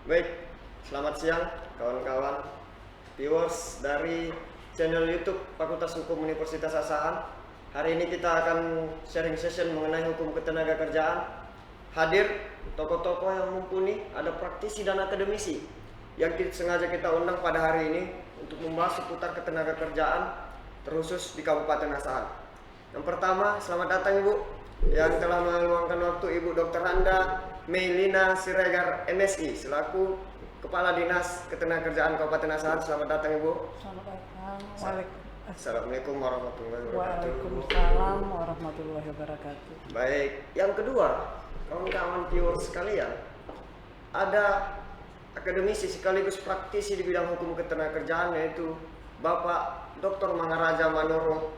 Baik, selamat siang kawan-kawan viewers dari channel YouTube Fakultas Hukum Universitas Asahan. Hari ini kita akan sharing session mengenai hukum ketenagakerjaan. Hadir tokoh-tokoh yang mumpuni, ada praktisi dan akademisi yang sengaja kita undang pada hari ini untuk membahas seputar ketenagakerjaan terkhusus di Kabupaten Asahan. Yang pertama, selamat datang Ibu yang telah meluangkan waktu, Ibu Dr. Anda Meilina Siregar MSI selaku Kepala Dinas Ketenagakerjaan Kabupaten Asahan. Selamat datang Ibu. Selamat datang. Assalamualaikum warahmatullahi wabarakatuh. Waalaikumsalam warahmatullahi wabarakatuh. Baik, yang kedua, kawan-kawan viewers sekalian, ada akademisi sekaligus praktisi di bidang hukum ketenagakerjaan, yaitu Bapak Dr. Maharaja Manoro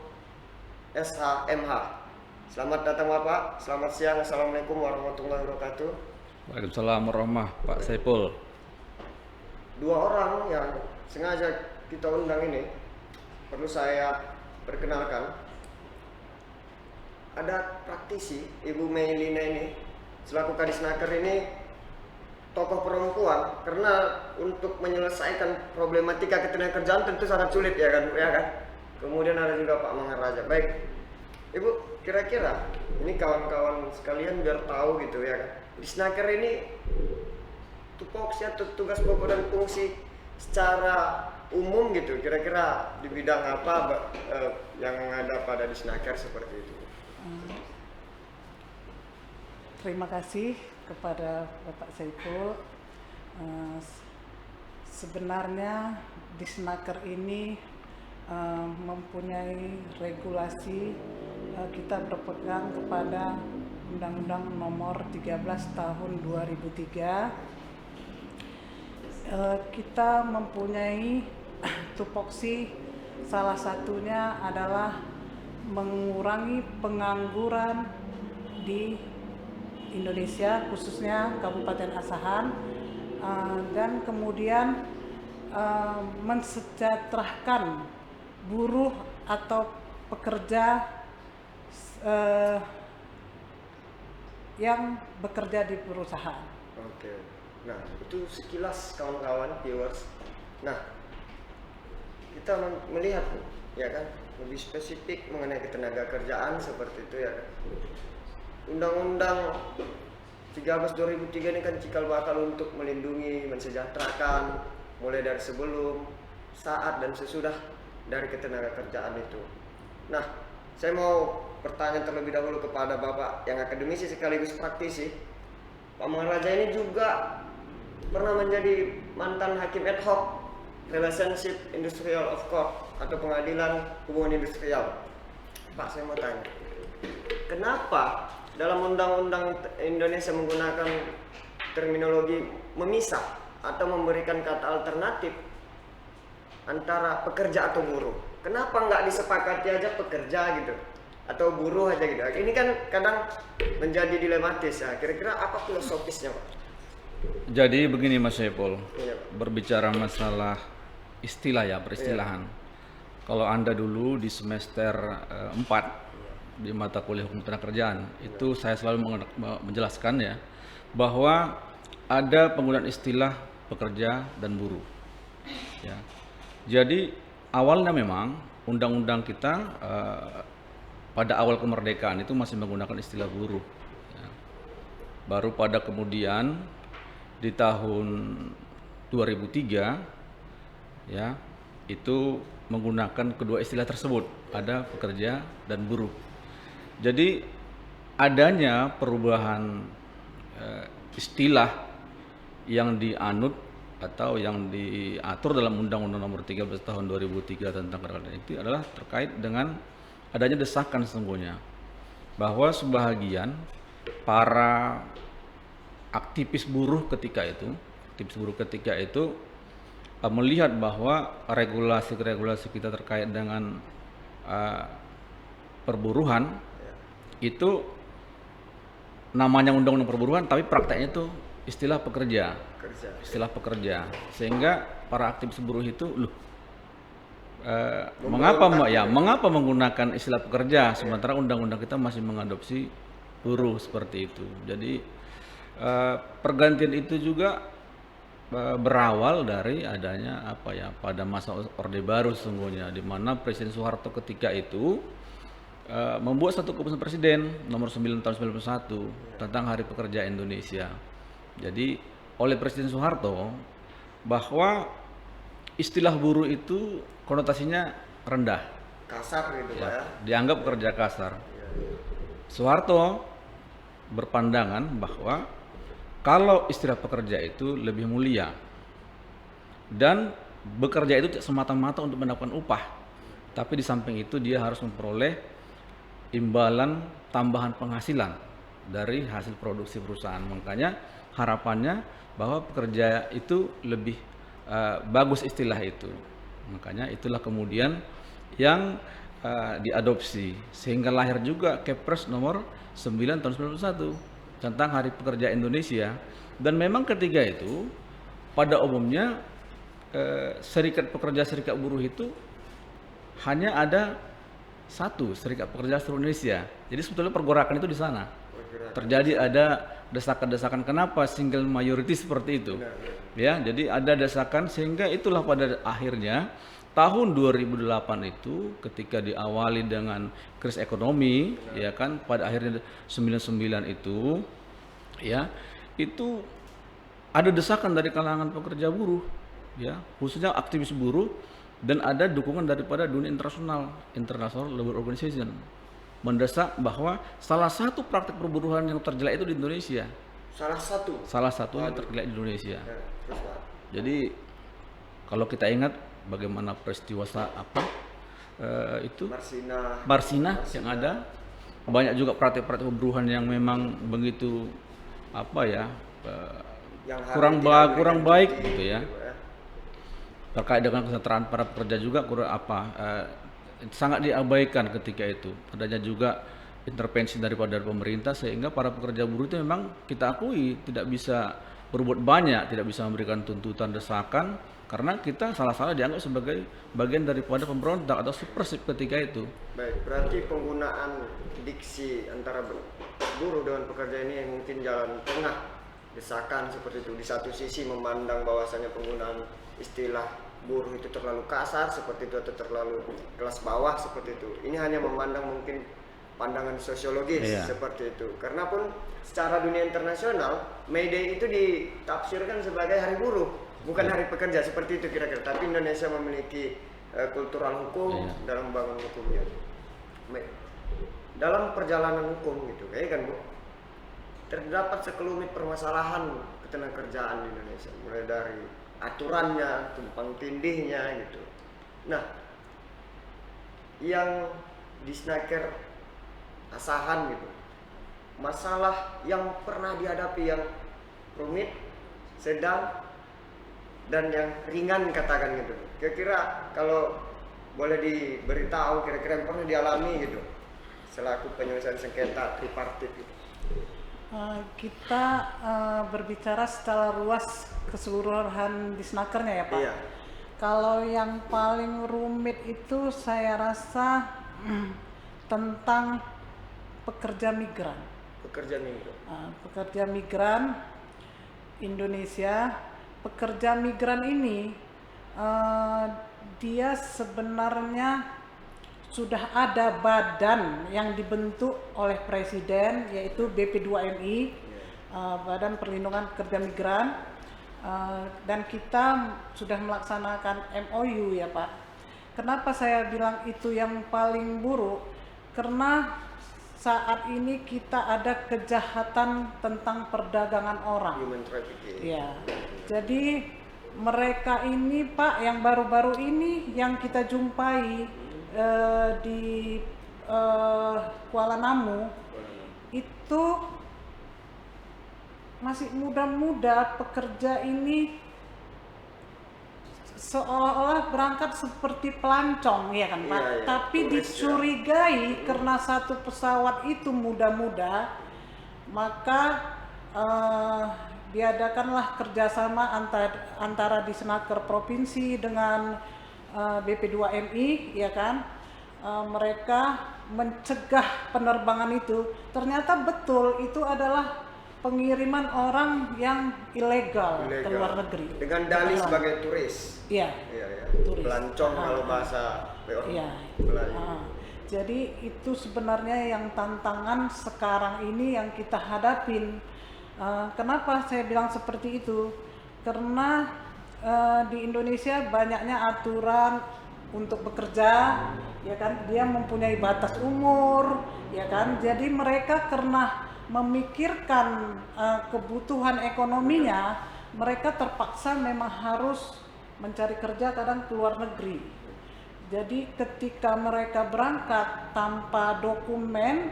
SH MH. Selamat datang Bapak, selamat siang. Assalamualaikum warahmatullahi wabarakatuh. Waalaikumsalam warahmah, Pak Saipul. Dua orang yang sengaja kita undang ini perlu saya perkenalkan. Ada praktisi, Ibu Meilina ini selaku Kadisnaker ini tokoh perempuan, karena untuk menyelesaikan problematika ketenagakerjaan tentu sangat sulit ya kan. Kemudian ada juga Pak Maharaja. Baik, Ibu, kira-kira ini kawan-kawan sekalian biar tahu gitu ya kan, Disnaker ini tupoksi atau tugas pokok dan fungsi secara umum gitu, kira-kira di bidang apa yang ada pada Disnaker seperti itu. Terima kasih kepada Bapak Saipul. Sebenarnya Disnaker ini mempunyai regulasi. Kita berpegang kepada Undang-Undang Nomor 13 Tahun 2003. Kita mempunyai tupoksi, salah satunya adalah mengurangi pengangguran di Indonesia, khususnya Kabupaten Asahan, dan kemudian mensejahterakan buruh atau pekerja yang bekerja di perusahaan. Oke. Nah, itu sekilas kawan-kawan viewers. Nah, kita melihat ya kan lebih spesifik mengenai ketenagakerjaan seperti itu ya kan. Undang-Undang 13 2003 ini kan cikal bakal untuk melindungi, mensejahterakan mulai dari sebelum, saat dan sesudah dari ketenagakerjaan itu. Nah, saya mau bertanya terlebih dahulu kepada Bapak yang akademisi sekaligus praktisi. Pak Maharaja ini juga pernah menjadi mantan hakim ad hoc Relationship Industrial of Court atau pengadilan hubungan industrial. Pak, saya mau tanya, kenapa dalam undang-undang Indonesia menggunakan terminologi memisah atau memberikan kata alternatif antara pekerja atau buruh? Kenapa nggak disepakati aja pekerja gitu atau buruh aja gitu? Ini kan kadang menjadi dilematis ya. Kira-kira apa filosofisnya, Pak? Jadi begini Mas Saipul, Iya, Pak. berbicara masalah istilah ya, peristilahan. Kalau Anda dulu di semester 4 di mata kuliah hukum ketenagakerjaan, itu saya selalu menjelaskan ya bahwa ada penggunaan istilah pekerja dan buruh. Ya. Jadi awalnya memang undang-undang kita pada awal kemerdekaan itu masih menggunakan istilah buruh. Ya. Baru pada kemudian di tahun 2003 ya itu menggunakan kedua istilah tersebut, ada pekerja dan buruh. Jadi adanya perubahan istilah yang dianut atau yang diatur dalam Undang-Undang Nomor 13 Tahun 2003 tentang ketenagakerjaan itu adalah terkait dengan adanya desakan sesungguhnya bahwa sebahagian para aktivis buruh ketika itu melihat bahwa regulasi kita terkait dengan perburuhan itu namanya undang-undang perburuhan tapi prakteknya itu istilah pekerja, sehingga para aktivis buruh itu mengapa menggunakan istilah pekerja sementara undang-undang kita masih mengadopsi buruh seperti itu. Jadi pergantian itu juga berawal dari adanya apa ya, pada masa Orde Baru sesungguhnya, di mana Presiden Soeharto ketika itu membuat satu keputusan Presiden nomor 9 tahun 91 tentang Hari Pekerja Indonesia. Jadi oleh Presiden Soeharto bahwa istilah buruh itu konotasinya rendah, Kasar gitu Pak ya. dianggap kerja kasar. Iya. Soeharto berpandangan bahwa kalau istilah pekerja itu lebih mulia dan bekerja itu semata-mata untuk mendapatkan upah, tapi di samping itu dia harus memperoleh imbalan tambahan penghasilan dari hasil produksi perusahaan. Makanya harapannya bahwa pekerja itu lebih bagus istilah itu. Makanya itulah kemudian yang diadopsi, sehingga lahir juga Kepres nomor 9 tahun 91 tentang Hari Pekerja Indonesia. Dan memang ketika itu pada umumnya serikat pekerja serikat buruh itu hanya ada satu, Serikat Pekerja Seluruh Indonesia. Jadi sebetulnya pergerakan itu di sana. Terjadi ada desakan-desakan, kenapa single majority seperti itu. Ya, jadi ada desakan, sehingga itulah pada akhirnya tahun 2008 itu ketika diawali dengan krisis ekonomi, ya kan, pada akhirnya 99 itu ya, itu ada desakan dari kalangan pekerja buruh, ya, khususnya aktivis buruh, dan ada dukungan daripada dunia internasional, International Labour Organization, mendesak bahwa salah satu praktik perburuhan yang terjelek itu di Indonesia. Salah satunya terjelek di Indonesia. Ya, terus Pak. Jadi kalau kita ingat bagaimana peristiwa itu Marsina yang ada, banyak juga praktik-praktik perburuhan yang memang begitu apa ya, Yang kurang baik cuti, gitu ya. Pak ya. Terkait dengan kesejahteraan para pekerja juga sangat diabaikan ketika itu. Adanya juga intervensi daripada pemerintah, sehingga para pekerja buruh itu memang kita akui tidak bisa berbuat banyak, tidak bisa memberikan tuntutan, desakan, karena kita salah-salah dianggap sebagai bagian daripada pemberontak atau subversif ketika itu. Baik, berarti penggunaan diksi antara buruh dengan pekerja ini yang mungkin jalan tengah, desakan seperti itu. Di satu sisi memandang bahwasanya penggunaan istilah buruh itu terlalu kasar seperti itu atau terlalu kelas bawah seperti itu. Ini hanya memandang mungkin pandangan sosiologis seperti itu. Karena pun secara dunia internasional May Day itu ditafsirkan sebagai hari buruh, bukan hari pekerja seperti itu kira-kira. Tapi Indonesia memiliki kultural hukum dalam membangun hukumnya. Dalam perjalanan hukum gitu, kayak kan Bu, terdapat sekelumit permasalahan ketenagakerjaan di Indonesia, mulai dari aturannya, tumpang tindihnya gitu. Nah, yang di Snaker Asahan gitu, masalah yang pernah dihadapi yang rumit, sedang, dan yang ringan katakan gitu. Kira-kira kalau boleh diberitahu kira-kira yang pernah dialami gitu selaku penyelesaian sengketa tripartit gitu. Kita berbicara secara luas keseluruhan di Snakernya ya Pak. Iya. Kalau yang paling rumit itu saya rasa tentang pekerja migran. Pekerja migran Indonesia. Pekerja migran ini dia sebenarnya sudah ada badan yang dibentuk oleh Presiden, yaitu BP2MI, Badan Perlindungan Pekerja Migran, dan kita sudah melaksanakan MOU ya Pak. Kenapa saya bilang itu yang paling buruk? Karena saat ini kita ada kejahatan tentang perdagangan orang. Human trafficking. Ya, jadi mereka ini Pak, yang baru-baru ini yang kita jumpai di Kuala Namu itu masih muda-muda, pekerja ini seolah-olah berangkat seperti pelancong ya kan Pak, tapi dicurigai karena satu pesawat itu muda-muda, maka diadakanlah kerjasama antara di Snaker Provinsi dengan BP2MI ya kan. Mereka mencegah penerbangan itu. Ternyata betul itu adalah pengiriman orang yang ilegal ke luar negeri. Dengan dalih Ilegal. sebagai turis. Iya. Iya, ya. Turis. Pelancong kalau bahasa Iya. Melayu. Jadi itu sebenarnya yang tantangan sekarang ini yang kita hadapin. Kenapa saya bilang seperti itu? Karena di Indonesia banyaknya aturan untuk bekerja, ya kan? Dia mempunyai batas umur, ya kan? Jadi mereka karena memikirkan kebutuhan ekonominya, mereka terpaksa memang harus mencari kerja kadang ke luar negeri. Jadi ketika mereka berangkat tanpa dokumen,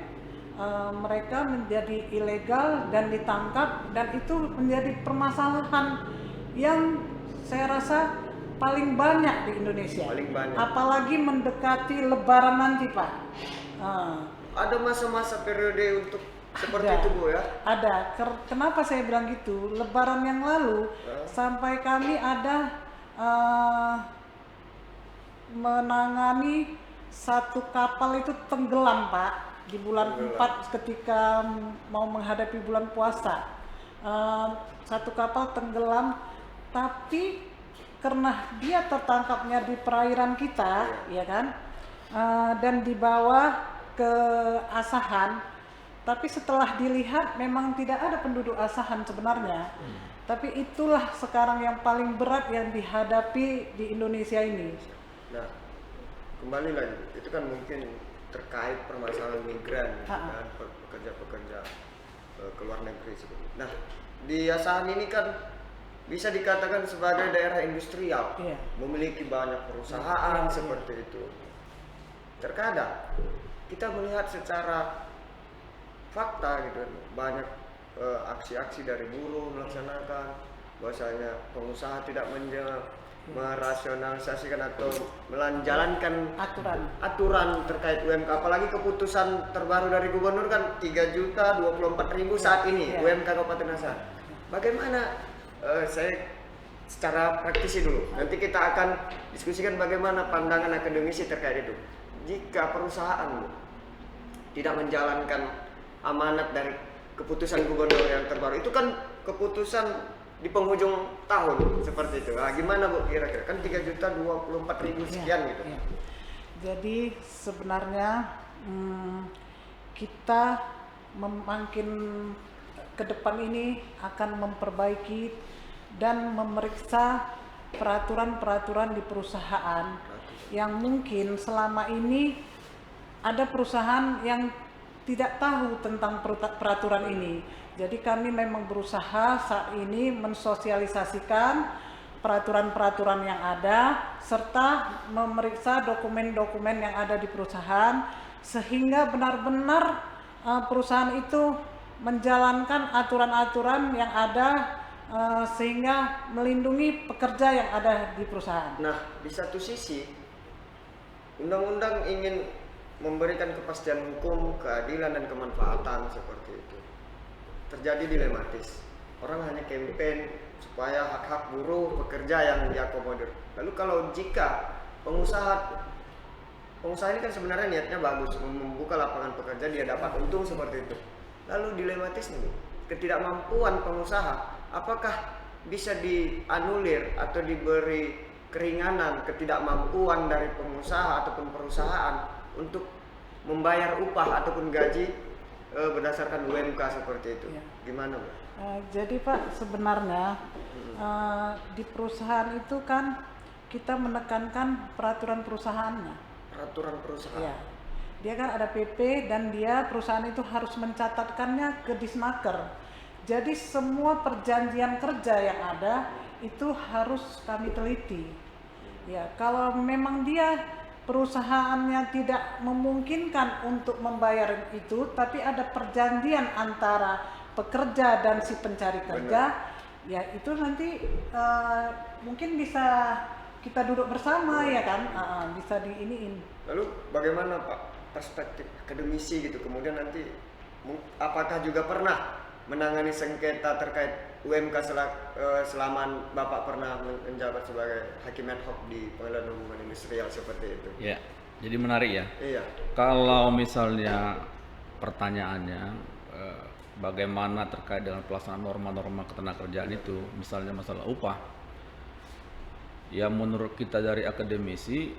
mereka menjadi ilegal dan ditangkap, dan itu menjadi permasalahan yang saya rasa paling banyak di Indonesia. Paling banyak. Apalagi mendekati Lebaran nanti, Pak. Ada masa-masa periode untuk seperti Ada. itu, Bu, ya? Ada. Kenapa saya bilang gitu? Lebaran yang lalu sampai kami ada menangani satu kapal itu tenggelam, Pak, di bulan 4 ketika mau menghadapi bulan puasa. Satu kapal tenggelam, tapi karena dia tertangkapnya di perairan kita, ya kan, dan dibawa ke Asahan. Tapi setelah dilihat memang tidak ada penduduk Asahan sebenarnya. Tapi itulah sekarang yang paling berat yang dihadapi di Indonesia ini. Nah, kembali lagi, itu kan mungkin terkait permasalahan migran, kan, pekerja-pekerja ke luar negeri seperti itu. Nah, di Asahan ini kan bisa dikatakan sebagai daerah industrial, memiliki banyak perusahaan seperti itu. Terkadang kita melihat secara fakta gitu, banyak aksi-aksi dari buruh melaksanakan, bahwasanya pengusaha tidak merasionalisasikan atau menjalankan aturan terkait UMK, apalagi keputusan terbaru dari gubernur kan 3.024.000 saat ini UMK Kabupaten Asahan. Bagaimana saya secara praktisi dulu, nanti kita akan diskusikan bagaimana pandangan akademisi terkait itu. Jika perusahaan tidak menjalankan amanat dari keputusan gubernur yang terbaru, itu kan keputusan di penghujung tahun seperti itu. Nah, gimana, Bu, kira-kira? Kan 3.024.000 sekian gitu. Jadi sebenarnya kita makin ke depan ini akan memperbaiki dan memeriksa peraturan-peraturan di perusahaan yang mungkin selama ini ada perusahaan yang tidak tahu tentang peraturan ini. Jadi kami memang berusaha saat ini mensosialisasikan peraturan-peraturan yang ada serta memeriksa dokumen-dokumen yang ada di perusahaan sehingga benar-benar perusahaan itu menjalankan aturan-aturan yang ada sehingga melindungi pekerja yang ada di perusahaan. Nah, di satu sisi undang-undang ingin memberikan kepastian hukum, keadilan dan kemanfaatan seperti itu. Terjadi dilematis. Orang hanya campaign supaya hak-hak buruh pekerja yang diakomodir. Lalu kalau jika pengusaha ini kan sebenarnya niatnya bagus, membuka lapangan pekerja, dia dapat untung seperti itu. Lalu dilematis nih, ketidakmampuan pengusaha, apakah bisa dianulir atau diberi keringanan ketidakmampuan dari pengusaha ataupun perusahaan untuk membayar upah ataupun gaji berdasarkan UMK seperti itu? Gimana, Bu? Jadi Pak, sebenarnya di perusahaan itu kan kita menekankan peraturan perusahaannya. Peraturan perusahaan. Ya. Dia kan ada PP dan dia perusahaan itu harus mencatatkannya ke Disnaker. Jadi semua perjanjian kerja yang ada itu harus kami teliti. Ya, kalau memang dia perusahaannya tidak memungkinkan untuk membayar itu, tapi ada perjanjian antara pekerja dan si pencari kerja, ya itu nanti mungkin bisa kita duduk bersama, ya kan, bisa diiniin. Lalu bagaimana, Pak, perspektif akademisi gitu, kemudian nanti apakah juga pernah menangani sengketa terkait UMK selama Bapak pernah menjabat sebagai hakim ad hoc di Pengadilan Hubungan Industrial seperti itu? Ya, jadi menarik ya. Iya. Kalau misalnya pertanyaannya bagaimana terkait dengan pelaksanaan norma-norma ketenagakerjaan itu, misalnya masalah upah. Ya menurut kita dari akademisi,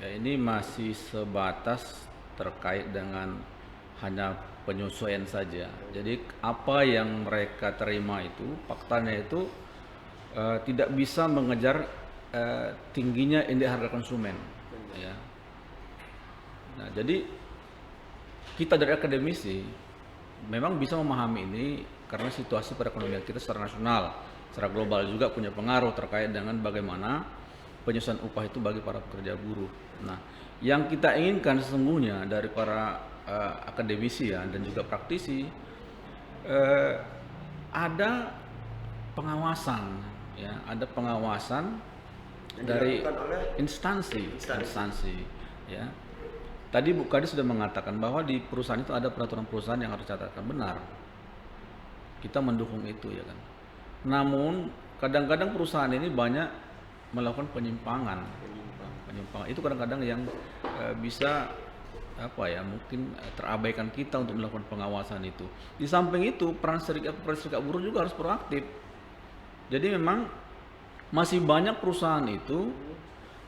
ya ini masih sebatas terkait dengan hanya penyesuaian saja. Jadi apa yang mereka terima itu, faktanya itu tidak bisa mengejar tingginya indeks harga konsumen. Ya. Nah, jadi kita dari akademisi memang bisa memahami ini karena situasi perekonomian kita secara nasional, secara global juga punya pengaruh terkait dengan bagaimana penyesuaian upah itu bagi para pekerja buruh. Nah, yang kita inginkan sesungguhnya dari para akademisi ya, dan juga praktisi, ada pengawasan, ya, ada pengawasan Yang dari dilakukan oleh instansi, ya. Tadi Bu Kadis sudah mengatakan bahwa di perusahaan itu ada peraturan perusahaan yang harus dicatatkan, benar. Kita mendukung itu ya kan. Namun kadang-kadang perusahaan ini banyak melakukan penyimpangan. Itu kadang-kadang yang bisa apa ya, mungkin terabaikan kita untuk melakukan pengawasan itu. Di samping itu peran serikat buruh juga harus proaktif. Jadi memang masih banyak perusahaan itu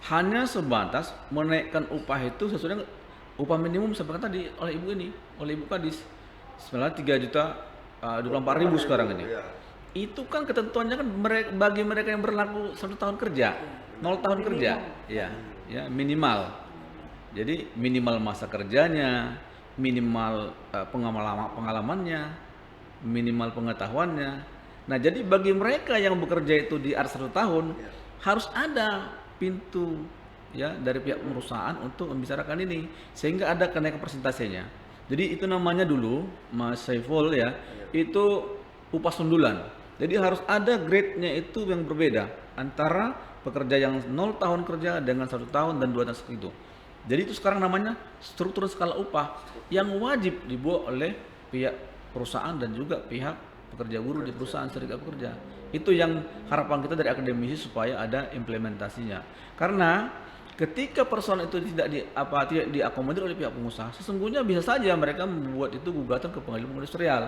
hanya sebatas menaikkan upah itu sesuai dengan upah minimum seperti tadi oleh Ibu Kadis. Sebenarnya 3.024.000 sekarang ini. Itu kan ketentuannya kan bagi mereka yang berlaku 1 tahun kerja, 0 tahun kerja, ya minimal. Jadi minimal masa kerjanya, minimal pengalamannya, minimal pengetahuannya. Nah, jadi bagi mereka yang bekerja itu di atas 1 tahun harus ada pintu ya dari pihak perusahaan untuk membicarakan ini sehingga ada kenaikan persentasenya. Jadi itu namanya dulu Mas Saiful ya, itu upah sundulan. Jadi harus ada grade-nya itu yang berbeda antara pekerja yang 0 tahun kerja dengan 1 tahun dan 2 tahun itu. Jadi itu sekarang namanya struktur skala upah yang wajib dibuat oleh pihak perusahaan dan juga pihak pekerja buruh di perusahaan serikat pekerja. Itu yang harapan kita dari akademisi supaya ada implementasinya. Karena ketika persoalan itu tidak diakomodir oleh pihak pengusaha, sesungguhnya bisa saja mereka membuat itu gugatan ke pengadilan industrial.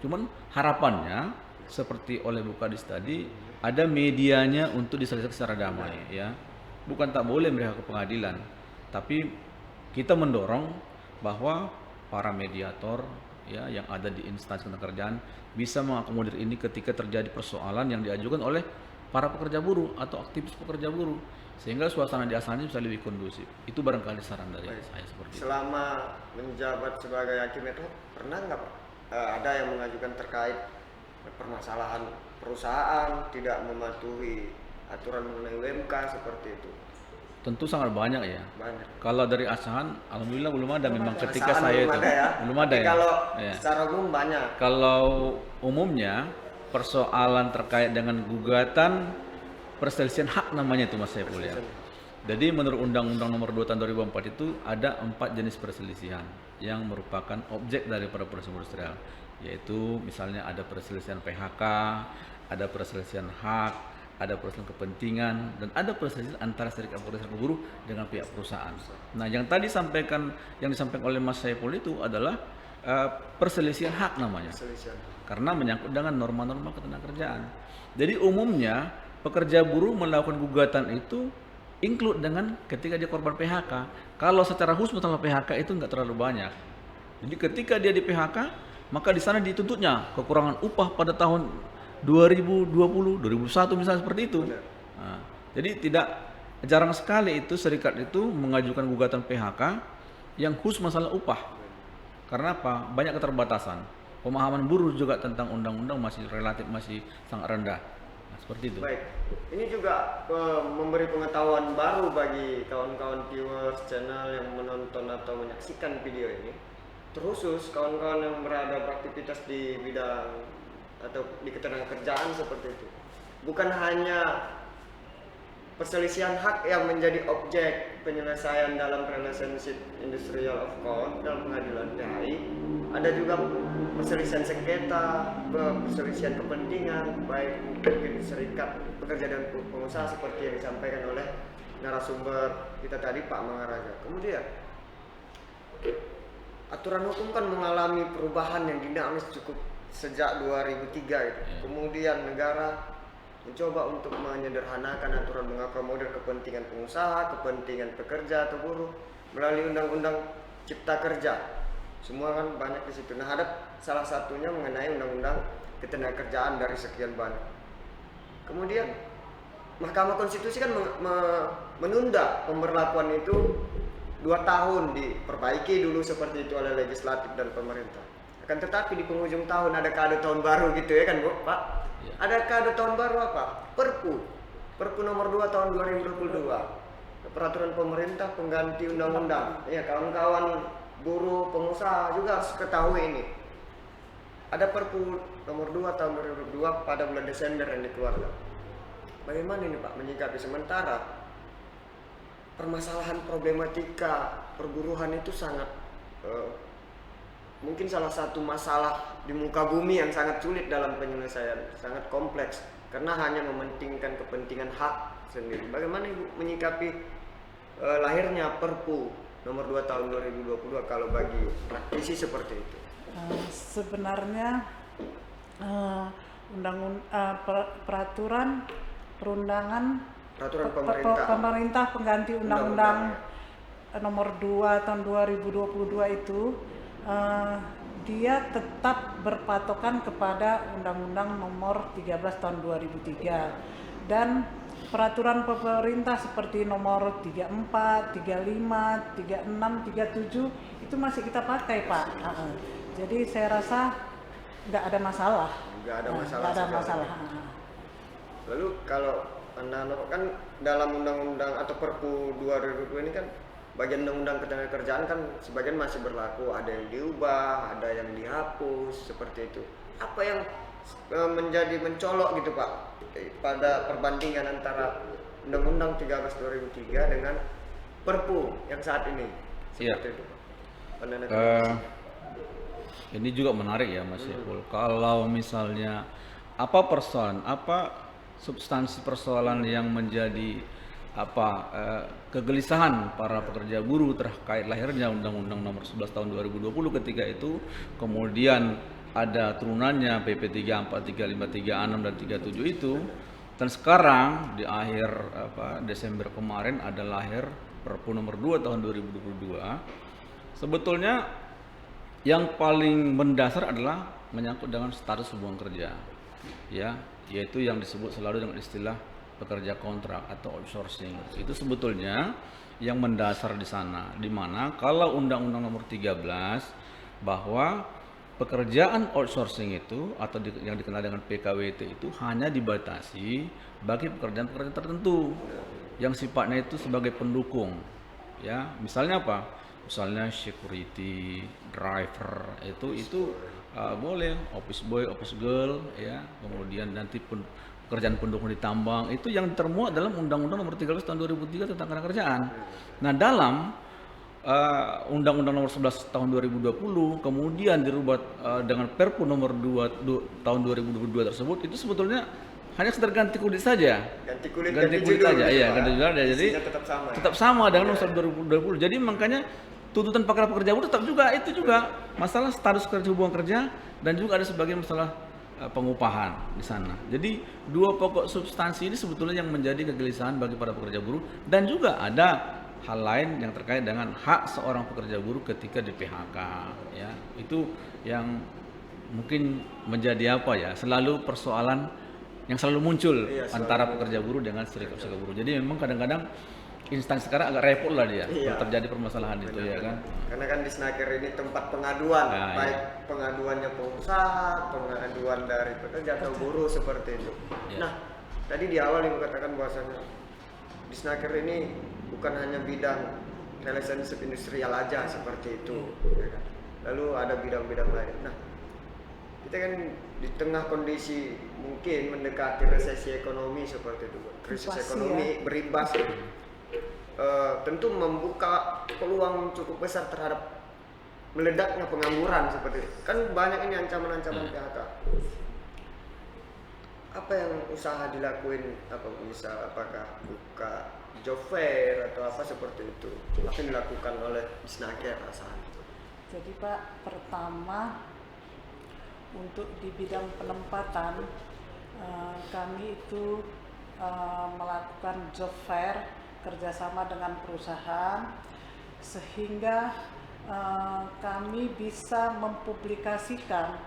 Cuman harapannya seperti oleh Bu Kadis tadi, ada medianya untuk diselesaikan secara damai ya. Bukan tak boleh mereka ke pengadilan, tapi kita mendorong bahwa para mediator ya yang ada di instansi ketenagakerjaan bisa mengakomodir ini ketika terjadi persoalan yang diajukan oleh para pekerja buruh atau aktivis pekerja buruh, sehingga suasana di asalnya bisa lebih kondusif. Itu barangkali saran dari saya seperti itu. Selama menjabat sebagai hakim itu pernah nggak Pak ada yang mengajukan terkait permasalahan perusahaan tidak mematuhi aturan mengenai UMK seperti itu? Tentu sangat banyak ya. Banyak. Kalau dari Asahan, alhamdulillah belum ada. Memang ketika Asahan saya itu belum ada ya. Kalau secara umum banyak. Kalau umumnya persoalan terkait dengan gugatan perselisihan hak namanya itu Mas Saiful ya. Jadi menurut Undang-Undang Nomor 2 Tahun 2004 itu ada 4 jenis perselisihan yang merupakan objek dari perselisihan industrial, yaitu misalnya ada perselisihan PHK, ada perselisihan hak, ada perselisihan kepentingan, dan ada perselisihan antara serikat buruh dengan pihak perusahaan. Nah, yang disampaikan oleh Mas Saiful itu adalah perselisihan hak namanya, karena menyangkut dengan norma-norma ketenagakerjaan. Jadi umumnya pekerja buruh melakukan gugatan itu include dengan ketika dia korban PHK. Kalau secara khusus masalah PHK itu nggak terlalu banyak. Jadi ketika dia di PHK, maka di sana dituntutnya kekurangan upah pada tahun 2020, 2001 misalnya seperti itu. Nah, jadi jarang sekali itu serikat itu mengajukan gugatan PHK yang khusus masalah upah. Karena apa? Banyak keterbatasan. Pemahaman buruh juga tentang undang-undang masih sangat rendah. Nah, seperti itu. Baik. Ini juga memberi pengetahuan baru bagi kawan-kawan viewers channel yang menonton atau menyaksikan video ini. Terkhusus kawan-kawan yang berada beraktivitas di bidang atau di ketenagakerjaan seperti itu. Bukan hanya perselisihan hak yang menjadi objek penyelesaian dalam relationship industrial of court dalam pengadilan THI, ada juga perselisihan sengketa, perselisihan kepentingan baik mungkin serikat pekerja dan pengusaha seperti yang disampaikan oleh narasumber kita tadi Pak Mangaraja. Kemudian aturan hukum kan mengalami perubahan yang dinamis cukup sejak 2003 gitu. Kemudian negara mencoba untuk menyederhanakan aturan, mengakomodir kepentingan pengusaha, kepentingan pekerja atau buruh melalui undang-undang cipta kerja. Semua kan banyak di situ. Nah, ada salah satunya mengenai undang-undang ketenagakerjaan dari sekian banyak. Kemudian Mahkamah Konstitusi kan menunda pemberlakuan itu 2 tahun, diperbaiki dulu seperti itu oleh legislatif dan pemerintah. Akan tetapi di penghujung tahun ada kado tahun baru gitu ya kan, Bu, Pak? Ya. Ada kado tahun baru apa? Perpu nomor 2 tahun 2022. Peraturan pemerintah pengganti undang-undang. Ya, kawan-kawan buruh, pengusaha juga harus ketahui ini. Ada Perpu nomor 2 tahun 2022 pada bulan Desember yang dikeluarkan. Bagaimana ini, Pak, menyikapi? Sementara permasalahan problematika perburuhan itu sangat mungkin salah satu masalah di muka bumi yang sangat sulit dalam penyelesaian, sangat kompleks karena hanya mementingkan kepentingan hak sendiri. Bagaimana Ibu menyikapi lahirnya Perpu nomor 2 tahun 2022 kalau bagi praktisi seperti itu? Sebenarnya peraturan perundangan pemerintah pengganti undang-undang nomor 2 tahun 2022 itu dia tetap berpatokan kepada undang-undang nomor 13 tahun 2003 dan peraturan pemerintah seperti nomor 34, 35, 36, 37 itu masih kita pakai, Pak. Jadi saya rasa nggak ada masalah. Nggak ada masalah. Lalu kalau anak-anak kan dalam undang-undang atau Perpu 2022 ini kan bagian undang-undang ketenagakerjaan kan sebagian masih berlaku, ada yang diubah, ada yang dihapus seperti itu. Apa yang menjadi mencolok gitu, Pak, pada perbandingan antara Undang-Undang 13 2003 dengan Perpu yang saat ini? Seperti itu, Pak. Ini juga menarik ya, Mas Syekul. Kalau misalnya apa substansi persoalan yang menjadi kegelisahan para pekerja buruh terkait lahirnya Undang-Undang Nomor 11 Tahun 2020 ketika itu, kemudian ada turunannya PP 34, 35, 36 dan 37 itu, dan sekarang di akhir Desember kemarin ada lahir Perpu Nomor 2 Tahun 2022. Sebetulnya yang paling mendasar adalah menyangkut dengan status hubungan kerja, ya, yaitu yang disebut selalu dengan istilah pekerja kontrak atau outsourcing. Itu sebetulnya yang mendasar di sana, di mana kalau Undang-Undang Nomor 13 bahwa pekerjaan outsourcing itu atau yang dikenal dengan PKWT itu hanya dibatasi bagi pekerjaan-pekerjaan tertentu yang sifatnya itu sebagai pendukung, ya. Misalnya apa? Misalnya security, driver, itu boleh, office boy, office girl, ya. Kemudian nanti pekerjaan pendukung di tambang itu yang termuat dalam Undang-Undang Nomor 13 Tahun 2003 tentang ketenagakerjaan. Nah, dalam Undang-Undang Nomor 11 Tahun 2020 kemudian dirubah dengan Perpu Nomor 2 Tahun 2022 tersebut, itu sebetulnya hanya sekedar ganti kulit saja. Ganti kulit saja, iya, ganti judul aja. Jadi tetap sama dengan Nomor 2020. Jadi makanya tuntutan para pekerja buruh tetap juga itu juga masalah status kerja, hubungan kerja, dan juga ada sebagian masalah pengupahan di sana. Jadi dua pokok substansi ini sebetulnya yang menjadi kegelisahan bagi para pekerja buruh, dan juga ada hal lain yang terkait dengan hak seorang pekerja buruh ketika di PHK, ya. Itu yang mungkin menjadi selalu persoalan yang selalu muncul antara pekerja buruh dengan serikat buruh. Jadi memang kadang-kadang instansi sekarang agak repot lah dia kalau terjadi permasalahan itu, ya kan. Karena kan di Snaker ini tempat pengaduan, baik pengaduannya pengusaha, pengaduan dari pekerja atau buruh seperti itu. Nah, tadi di awal Ibu katakan bahwasanya di Snaker ini bukan hanya bidang relationship industrial aja seperti itu, ya kan? Lalu ada bidang-bidang lain. Nah, kita kan di tengah kondisi mungkin mendekati resesi ekonomi seperti itu, krisis ekonomi berimbas. Tentu membuka peluang cukup besar terhadap meledaknya pengangguran seperti itu. Kan banyak ini ancaman-ancaman PHK. Apa yang usaha dilakuin? Apakah buka job fair atau apa seperti itu? Apa yang dilakukan oleh Snaker rasanya? Jadi Pak, pertama untuk di bidang penempatan kami itu melakukan job fair kerjasama dengan perusahaan sehingga kami bisa mempublikasikan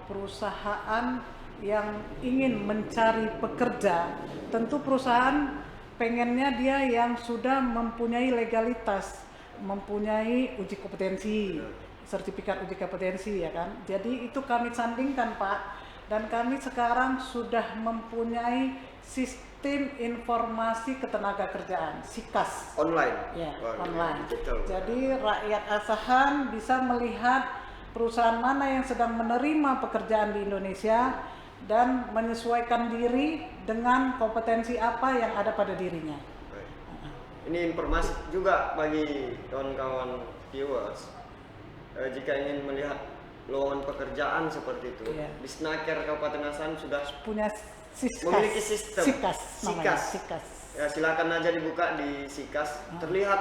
perusahaan yang ingin mencari pekerja. Tentu perusahaan pengennya dia yang sudah mempunyai legalitas, mempunyai uji kompetensi, sertifikat uji kompetensi ya kan. Jadi itu kami sandingkan Pak, dan kami sekarang sudah mempunyai sistem informasi ketenagakerjaan SIKAS Online. ya, Wah, online. betul. Jadi rakyat Asahan bisa melihat perusahaan mana yang sedang menerima pekerjaan di Indonesia dan menyesuaikan diri dengan kompetensi apa yang ada pada dirinya. Baik. Ini informasi juga bagi kawan-kawan viewers. Jika ingin melihat lowongan pekerjaan seperti itu, Iya. di Snaker Kabupaten Asahan sudah Punya SIKAS. memiliki sistem SIKAS namanya, SIKAS. SIKAS. Ya, silakan aja dibuka di SIKAS. Terlihat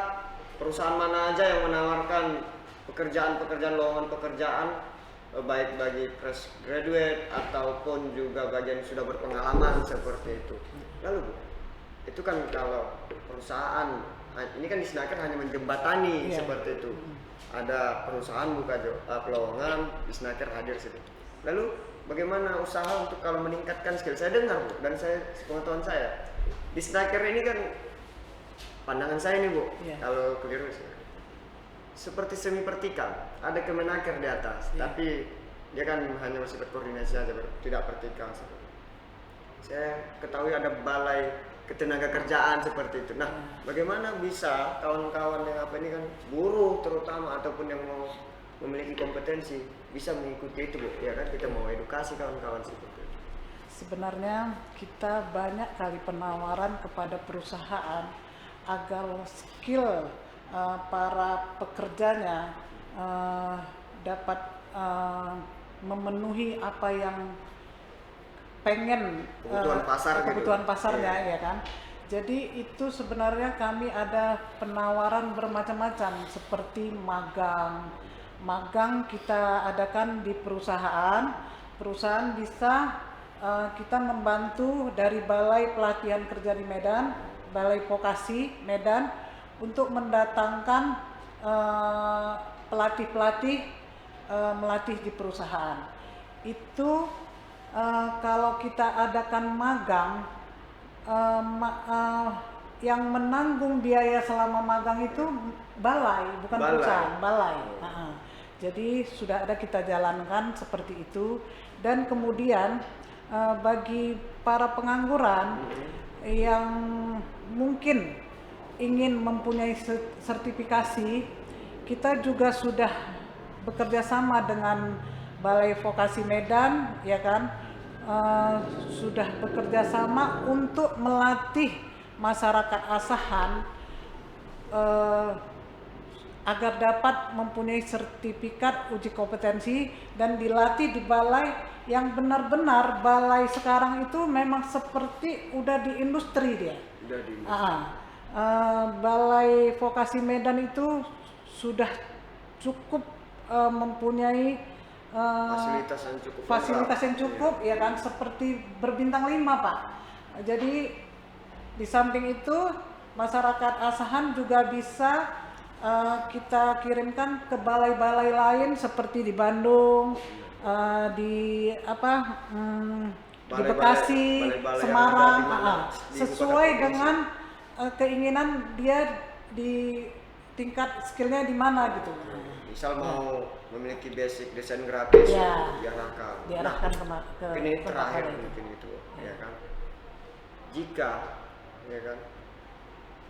perusahaan mana aja yang menawarkan pekerjaan-pekerjaan, lowongan pekerjaan, baik bagi fresh graduate ataupun juga bagi yang sudah berpengalaman seperti itu. Lalu Bu, itu kan kalau perusahaan ini kan di Snaker hanya menjembatani Iya. seperti itu. Ada perusahaan buka pelowongan, di Snaker hadir situ. Lalu bagaimana usaha untuk kalau meningkatkan skill? Saya dengar Bu, dan saya sepengetahuan saya di Snaker ini kan pandangan saya nih Bu, Iya. kalau keliru sih seperti semi vertikal, ada kemenaker di atas, Iya. tapi dia kan hanya masih berkoordinasi aja, tidak vertikal. Saya ketahui ada balai ketenagakerjaan seperti itu. Nah, bagaimana bisa kawan-kawan yang ini kan buruh terutama ataupun yang mau memiliki kompetensi bisa mengikuti itu Bu, ya kan kita mau edukasi kawan-kawan seperti itu. Sebenarnya kita banyak kali penawaran kepada perusahaan agar skill para pekerjanya dapat memenuhi apa yang pengen Kebutuhan pasar gitu. kebutuhan pasarnya Iya. ya kan. Jadi itu sebenarnya kami ada penawaran bermacam-macam seperti magang. Magang kita adakan di perusahaan. Perusahaan bisa kita membantu dari Balai Pelatihan Kerja di Medan, Balai Vokasi Medan untuk mendatangkan pelatih-pelatih melatih di perusahaan. Itu kalau kita adakan magang, yang menanggung biaya selama magang itu balai, bukan Balai. perusahaan, balai. Jadi sudah ada kita jalankan seperti itu, dan kemudian bagi para pengangguran yang mungkin ingin mempunyai sertifikasi, kita juga sudah bekerja sama dengan Balai Vokasi Medan, ya kan, sudah bekerja sama untuk melatih masyarakat Asahan agar dapat mempunyai sertifikat uji kompetensi dan dilatih di balai yang benar-benar balai sekarang itu memang seperti udah di industri dia. Udah di Balai Vokasi Medan itu sudah cukup mempunyai fasilitas yang cukup ya kan, seperti berbintang 5 Pak. Jadi di samping itu masyarakat Asahan juga bisa kita kirimkan ke balai-balai lain seperti di Bandung, di di Bekasi, Semarang, sesuai dengan keinginan dia di tingkat skillnya di mana gitu. Misal mau memiliki basic desain grafis, Ya, diarahkan ke ini terakhir balai. mungkin itu, ya kan. Jika, ya kan,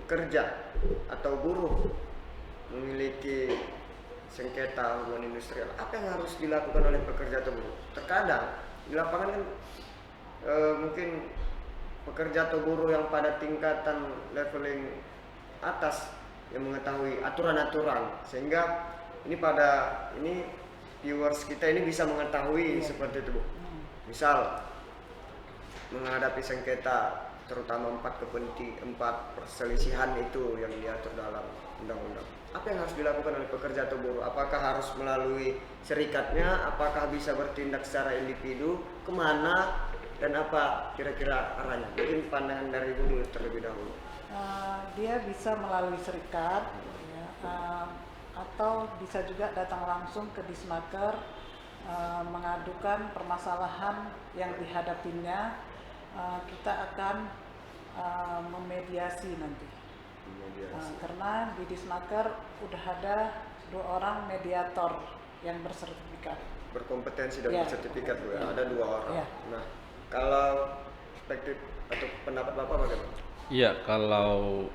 pekerja atau buruh memiliki sengketa hubungan industrial, apa yang harus dilakukan oleh pekerja atau buruh? Terkadang di lapangan kan mungkin pekerja atau buruh yang pada tingkatan leveling atas yang mengetahui aturan-aturan, sehingga ini viewers kita ini bisa mengetahui seperti itu Bu. Misal menghadapi sengketa terutama empat perselisihan itu yang diatur dalam undang-undang. Apa yang harus dilakukan oleh pekerja atau buruh? Apakah harus melalui serikatnya? Apakah bisa bertindak secara individu? Kemana? Dan apa kira-kira arahnya? Mungkin pandangan dari Ibu dulu terlebih dahulu. Dia bisa melalui serikat, ya, atau bisa juga datang langsung ke Disnaker, mengadukan permasalahan yang dihadapinya. Kita akan memediasi nanti. Karena di Disnaker udah ada 2 orang mediator yang bersertifikat. Berkompetensi dan Ya. bersertifikat Bu, ya. Ada 2 orang. Ya. Nah, kalau perspektif atau pendapat Bapak bagaimana? Iya, kalau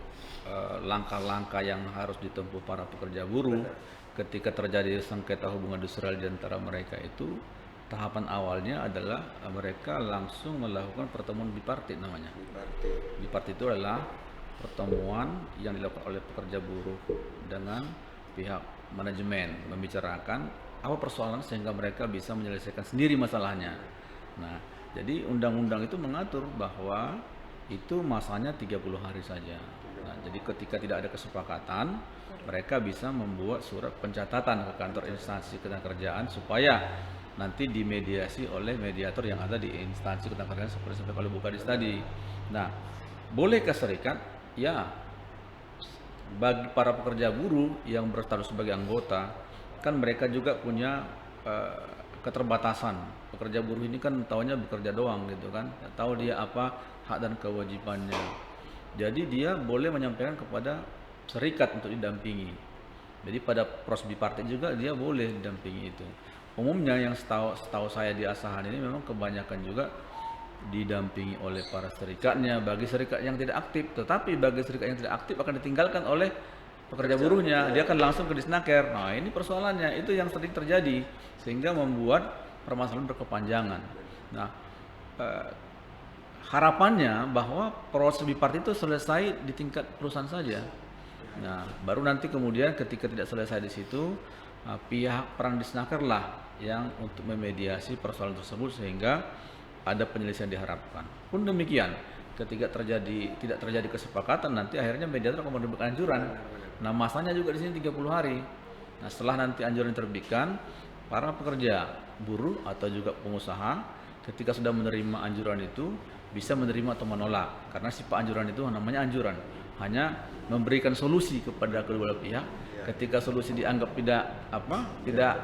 langkah-langkah yang harus ditempuh para pekerja buruh ketika terjadi sengketa hubungan industrial di antara mereka itu, tahapan awalnya adalah mereka langsung melakukan pertemuan bipartit namanya. Bipartit itu adalah pertemuan yang dilakukan oleh pekerja buruh dengan pihak manajemen, membicarakan apa persoalan sehingga mereka bisa menyelesaikan sendiri masalahnya. Nah, jadi undang-undang itu mengatur bahwa itu masanya 30 hari saja. Nah, jadi ketika tidak ada kesepakatan, mereka bisa membuat surat pencatatan ke kantor instansi ketenagakerjaan supaya nanti dimediasi oleh mediator yang ada di instansi ketenagakerjaan seperti kalau Bu Kadis tadi. Nah, boleh ke serikat? Ya, bagi para pekerja buruh yang berstatus sebagai anggota, kan mereka juga punya keterbatasan. Pekerja buruh ini kan taunya bekerja doang gitu kan, tahu dia apa hak dan kewajibannya. Jadi dia boleh menyampaikan kepada serikat untuk didampingi. Jadi pada proses bipartit juga dia boleh didampingi itu. Umumnya yang setahu saya di Asahan ini memang kebanyakan juga didampingi oleh para serikatnya bagi serikat yang tidak aktif. Tetapi bagi serikat yang tidak aktif akan ditinggalkan oleh pekerja buruhnya, dia akan langsung ke Disnaker. Nah, ini persoalannya, itu yang sering terjadi sehingga membuat permasalahan berkepanjangan. Nah, harapannya bahwa proses bipartit itu selesai di tingkat perusahaan saja. Nah, baru nanti kemudian ketika tidak selesai di situ, pihak peran Disnaker lah yang untuk memediasi persoalan tersebut sehingga ada penyelesaian diharapkan. Pun demikian, ketika tidak terjadi kesepakatan, nanti akhirnya mediator akan menerbitkan anjuran. Nah, masanya juga di sini 30 hari. Nah, setelah nanti anjuran diterbitkan, para pekerja buruh atau juga pengusaha ketika sudah menerima anjuran itu bisa menerima atau menolak, karena sifat anjuran itu namanya anjuran, hanya memberikan solusi kepada kedua belah pihak. Ketika solusi dianggap tidak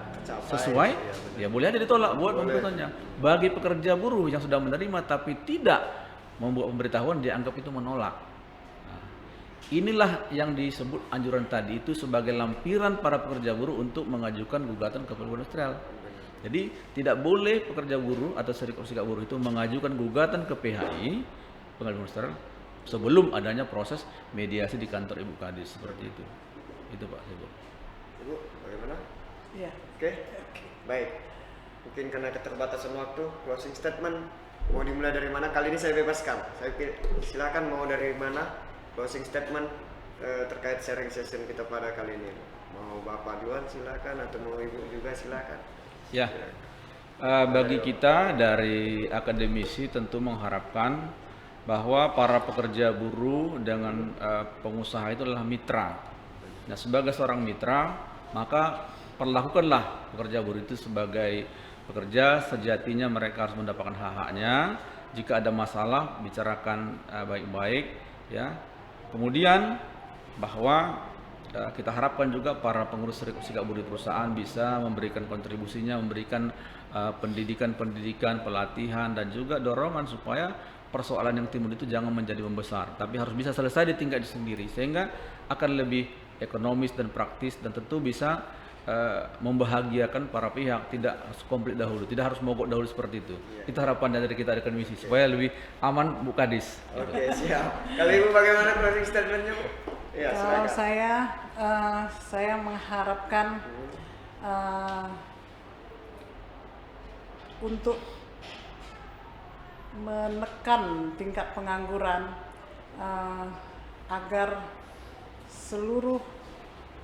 sesuai, ya boleh aja ditolak buat pemberitahuannya. Bagi pekerja buruh yang sudah menerima tapi tidak membuat pemberitahuan, dianggap itu menolak. Nah, inilah yang disebut anjuran tadi itu sebagai lampiran para pekerja buruh untuk mengajukan gugatan ke pengadilan industrial. Jadi tidak boleh pekerja buruh atau serikat buruh itu mengajukan gugatan ke PHI, pengadilan industrial, sebelum adanya proses mediasi di kantor Ibu Kadis seperti itu. Itu Pak Ibu. Ibu, bagaimana? Iya. Oke. Baik. Mungkin karena keterbatasan waktu, closing statement mau dimulai dari mana? Kali ini saya bebaskan. Silakan mau dari mana closing statement terkait sharing session kita pada kali ini. Mau Bapak duluan silakan atau mau Ibu juga silakan. Ya. Bagi kita dari akademisi tentu mengharapkan bahwa para pekerja buruh dengan pengusaha itu adalah mitra. Nah, sebagai seorang mitra, maka perlakukanlah pekerja buruh itu sebagai pekerja, sejatinya mereka harus mendapatkan hak-haknya. Jika ada masalah, bicarakan baik-baik, ya. Kemudian bahwa kita harapkan juga para pengurus serikat buruh di perusahaan bisa memberikan kontribusinya, memberikan pendidikan, pelatihan dan juga dorongan supaya persoalan yang timbul itu jangan menjadi membesar, tapi harus bisa selesai di tingkat sendiri sehingga akan lebih ekonomis dan praktis dan tentu bisa membahagiakan para pihak, tidak harus komplit dahulu, tidak harus mogok dahulu seperti itu. Itu harapan dari kita akademisi supaya lebih aman Bu Kadis. Oke, siap. Kali Ibu bagaimana closing statementnya Bu? Ya, Kalau silakan. saya mengharapkan untuk menekan tingkat pengangguran agar seluruh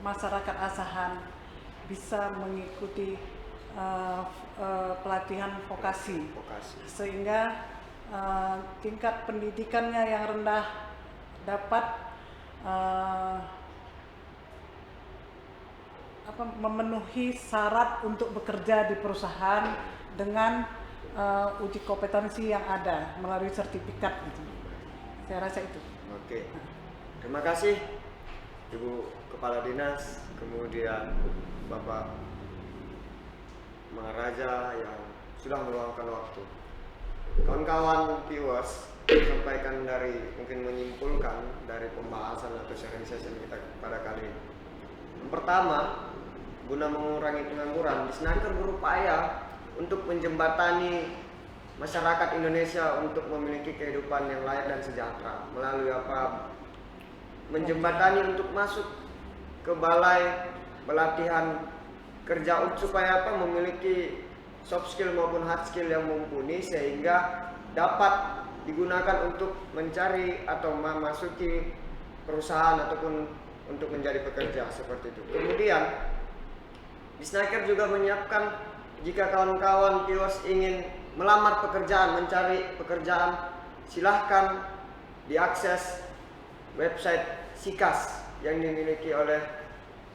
masyarakat Asahan bisa mengikuti pelatihan vokasi, sehingga tingkat pendidikannya yang rendah dapat memenuhi syarat untuk bekerja di perusahaan dengan uji kompetensi yang ada melalui sertifikat gitu. Saya rasa itu. Oke. Terima kasih Ibu Kepala Dinas, kemudian Bapak Maharaja yang sudah meluangkan waktu. Kawan-kawan viewers, sampaikan dari mungkin menyimpulkan dari pembahasan atau sharing session kita pada kali ini. Yang pertama, guna mengurangi pengangguran, Disnaker berupaya untuk menjembatani masyarakat Indonesia untuk memiliki kehidupan yang layak dan sejahtera melalui apa? Menjembatani untuk masuk ke balai pelatihan kerja supaya apa? Memiliki soft skill maupun hard skill yang mumpuni sehingga dapat digunakan untuk mencari atau memasuki perusahaan ataupun untuk menjadi pekerja seperti itu. Kemudian Disnaker juga menyiapkan jika kawan-kawan viewers ingin melamar pekerjaan, mencari pekerjaan, silahkan diakses website SIKAS yang dimiliki oleh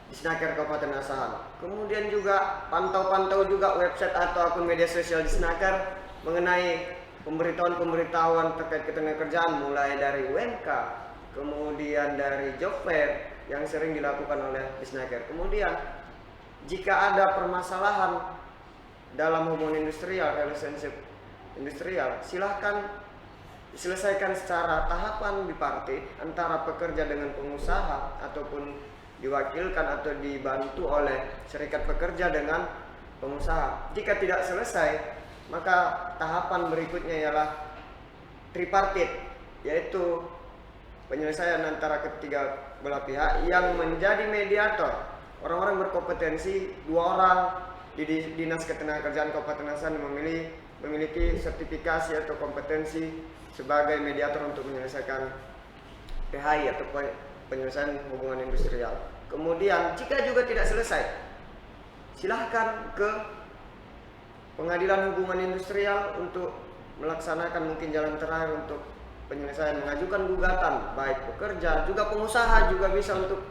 Disnaker Kabupaten Asahan. Kemudian juga pantau-pantau juga website atau akun media sosial Disnaker mengenai pemberitahuan-pemberitahuan terkait ketenagakerjaan mulai dari UMK, kemudian dari job fair yang sering dilakukan oleh Disnaker. Kemudian jika ada permasalahan dalam hubungan industrial, relationship industrial, silahkan diselesaikan secara tahapan bipartit antara pekerja dengan pengusaha ataupun diwakilkan atau dibantu oleh serikat pekerja dengan pengusaha. Jika tidak selesai, maka tahapan berikutnya ialah tripartit, yaitu penyelesaian antara ketiga belah pihak yang menjadi mediator. Orang-orang berkompetensi, 2 orang di Dinas Ketenagakerjaan Kabupaten Asahan memiliki sertifikasi atau kompetensi sebagai mediator untuk menyelesaikan PHI atau penyelesaian hubungan industrial. Kemudian jika juga tidak selesai, silahkan ke Pengadilan Hubungan Industrial untuk melaksanakan mungkin jalan terakhir untuk penyelesaian, mengajukan gugatan, baik pekerja juga pengusaha juga bisa untuk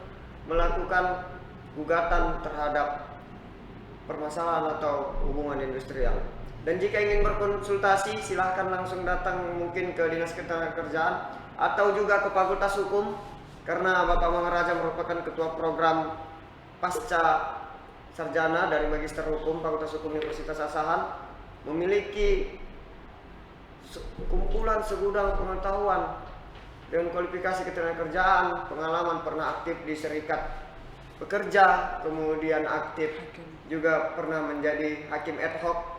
melakukan gugatan terhadap permasalahan atau hubungan industrial. Dan jika ingin berkonsultasi, silahkan langsung datang mungkin ke Dinas Ketenagakerjaan atau juga ke Fakultas Hukum, karena Bapak Maharaja merupakan ketua program pasca sarjana dari Magister Hukum Fakultas Hukum Universitas Asahan, memiliki kumpulan segudang pengetahuan dengan kualifikasi ketenagakerjaan, pengalaman pernah aktif di serikat pekerja, kemudian aktif juga pernah menjadi hakim ad hoc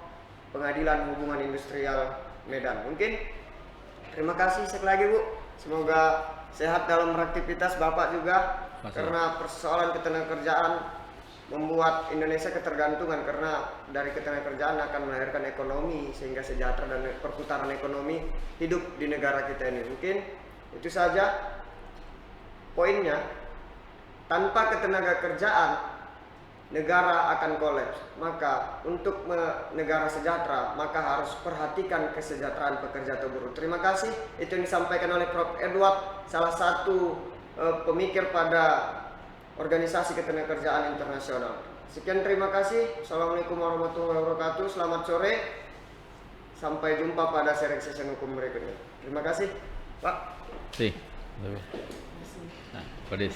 Pengadilan Hubungan Industrial Medan. Mungkin terima kasih sekali lagi Bu, semoga sehat dalam beraktivitas Bapak juga. Karena persoalan ketenagakerjaan membuat Indonesia ketergantungan, karena dari ketenagakerjaan akan melahirkan ekonomi sehingga sejahtera dan perputaran ekonomi hidup di negara kita ini. Mungkin itu saja poinnya. Tanpa ketenagakerjaan negara akan kolaps. Maka untuk negara sejahtera maka harus perhatikan kesejahteraan pekerja atau buruh. Terima kasih. Itu yang disampaikan oleh Prof. Edward, salah satu pemikir pada Organisasi Ketenagakerjaan Internasional. Sekian, terima kasih. Assalamualaikum warahmatullahi wabarakatuh. Selamat sore. Sampai jumpa pada sharing session hukum berikutnya. Terima kasih, Pak. Nah, Pak Des.